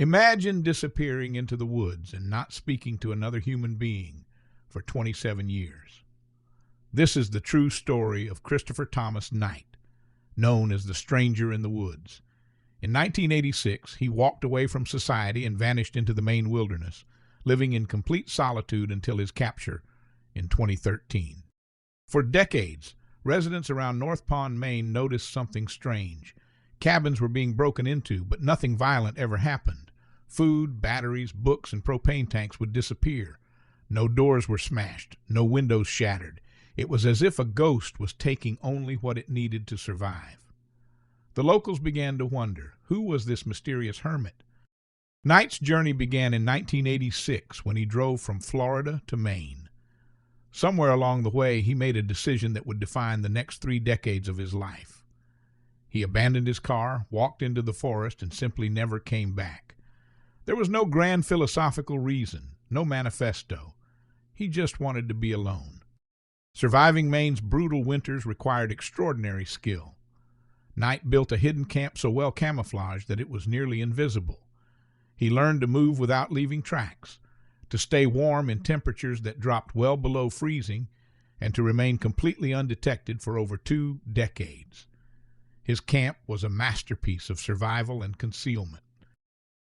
Imagine disappearing into the woods and not speaking to another human being for 27 years. This is the true story of Christopher Thomas Knight, known as the Stranger in the Woods. In 1986, he walked away from society and vanished into the Maine wilderness, living in complete solitude until his capture in 2013. For decades, residents around North Pond, Maine noticed something strange. Cabins were being broken into, but nothing violent ever happened. Food, batteries, books, and propane tanks would disappear. No doors were smashed, no windows shattered. It was as if a ghost was taking only what it needed to survive. The locals began to wonder, who was this mysterious hermit? Knight's journey began in 1986 when he drove from Florida to Maine. Somewhere along the way, he made a decision that would define the next 3 decades of his life. He abandoned his car, walked into the forest, and simply never came back. There was no grand philosophical reason, no manifesto. He just wanted to be alone. Surviving Maine's brutal winters required extraordinary skill. Knight built a hidden camp so well camouflaged that it was nearly invisible. He learned to move without leaving tracks, to stay warm in temperatures that dropped well below freezing, and to remain completely undetected for over 2 decades. His camp was a masterpiece of survival and concealment.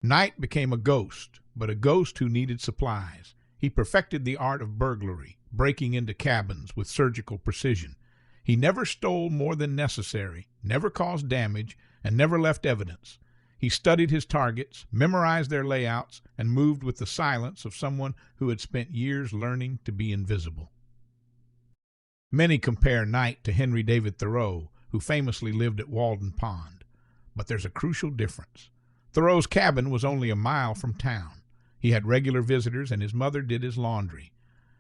Knight became a ghost, but a ghost who needed supplies. He perfected the art of burglary, breaking into cabins with surgical precision. He never stole more than necessary, never caused damage, and never left evidence. He studied his targets, memorized their layouts, and moved with the silence of someone who had spent years learning to be invisible. Many compare Knight to Henry David Thoreau, who famously lived at Walden Pond. But there's a crucial difference. Thoreau's cabin was only a mile from town. He had regular visitors, and his mother did his laundry.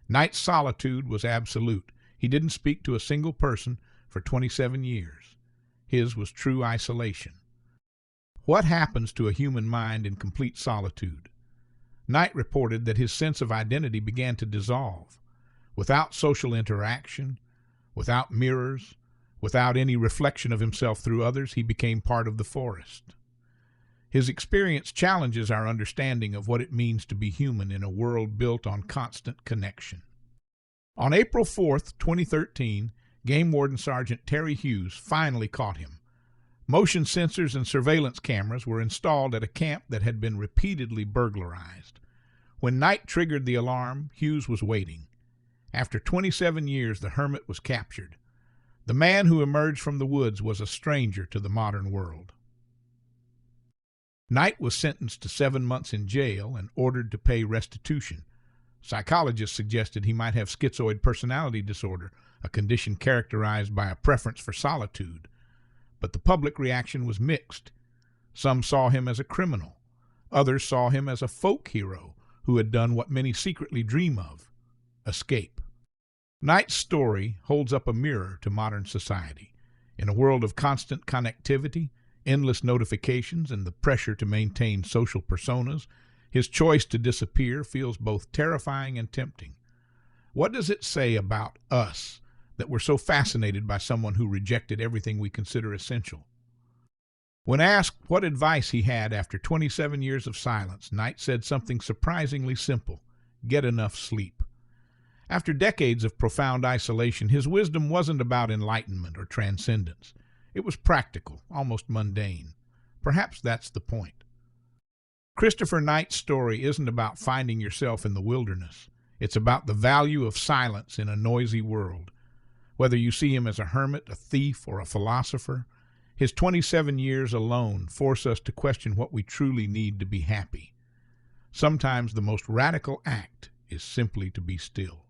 Knight's solitude was absolute. He didn't speak to a single person for 27 years. His was true isolation. What happens to a human mind in complete solitude? Knight reported that his sense of identity began to dissolve. Without social interaction, without mirrors, without any reflection of himself through others, he became part of the forest. His experience challenges our understanding of what it means to be human in a world built on constant connection. On April 4th, 2013, Game Warden Sergeant Terry Hughes finally caught him. Motion sensors and surveillance cameras were installed at a camp that had been repeatedly burglarized. When Knight triggered the alarm, Hughes was waiting. After 27 years, the hermit was captured. The man who emerged from the woods was a stranger to the modern world. Knight was sentenced to 7 months in jail and ordered to pay restitution. Psychologists suggested he might have schizoid personality disorder, a condition characterized by a preference for solitude. But the public reaction was mixed. Some saw him as a criminal. Others saw him as a folk hero who had done what many secretly dream of: escape. Knight's story holds up a mirror to modern society. In a world of constant connectivity, endless notifications, and the pressure to maintain social personas, his choice to disappear feels both terrifying and tempting. What does it say about us that we're so fascinated by someone who rejected everything we consider essential? When asked what advice he had after 27 years of silence, Knight said something surprisingly simple: get enough sleep. After decades of profound isolation, his wisdom wasn't about enlightenment or transcendence. It was practical, almost mundane. Perhaps that's the point. Christopher Knight's story isn't about finding yourself in the wilderness. It's about the value of silence in a noisy world. Whether you see him as a hermit, a thief, or a philosopher, his 27 years alone force us to question what we truly need to be happy. Sometimes the most radical act is simply to be still.